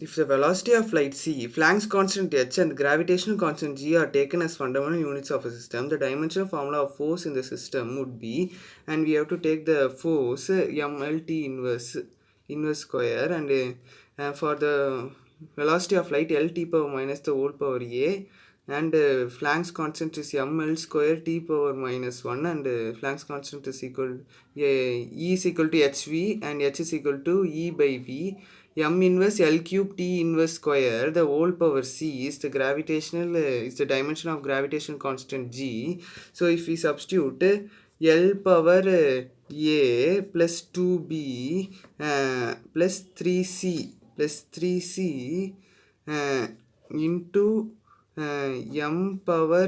If the velocity of light c, Planck's constant h and gravitational constant g are taken as fundamental units of a system, the dimensional formula of force in the system would be, and we have to take the force mlt inverse square, and for the velocity of light L t power minus the whole power a, and Planck's constant is ml square t power minus 1, and Planck's constant is equal E is equal to hv and h is equal to e by v. M inverse L cube T inverse square, the whole power C is the gravitational is the dimension of gravitational constant G. So if we substitute L power A plus 2B plus 3C into M power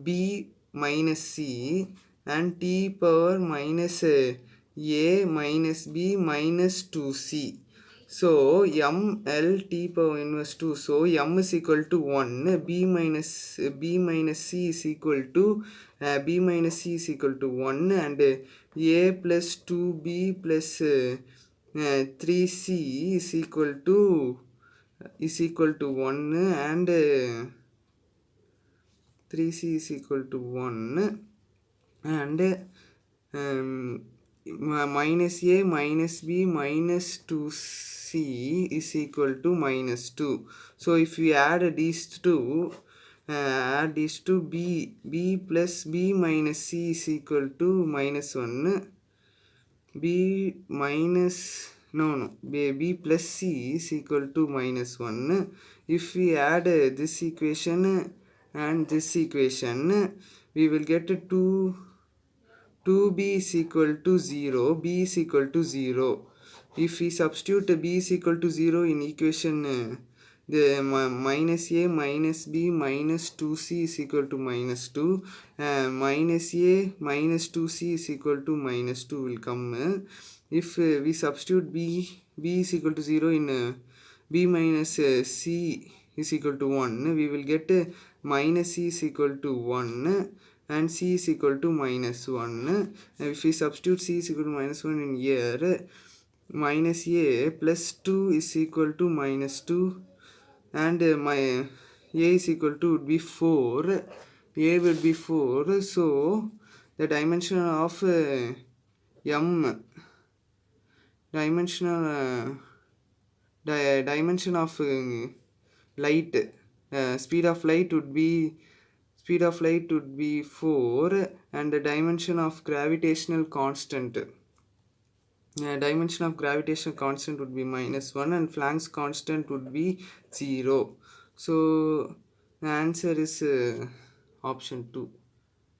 B minus C and T power minus A minus B minus 2C. So m L t power inverse 2. So m is equal to 1. B minus C is equal to 1, and A plus 2B plus 3C is equal to 1, and 3C is equal to 1, and minus A minus B minus 2C is equal to minus 2. So if we add these two, B plus B minus C is equal to minus 1. B plus C is equal to minus 1. If we add this equation and this equation, we will get 2b is equal to 0, b is equal to 0. If we substitute b is equal to 0 in equation, the minus a minus b minus 2c is equal to minus 2, minus a minus 2c is equal to minus 2 will come. If we substitute b is equal to 0 in b minus c is equal to 1, we will get minus c is equal to 1 and c is equal to minus 1. If we substitute c is equal to minus 1 in here, minus a plus 2 is equal to minus 2, and my a is equal to would be 4. A would be 4. So the dimension of dimension of light, speed of light would be 4, and the dimension of gravitational constant would be minus 1, and Planck's constant would be 0. So the answer is option 2.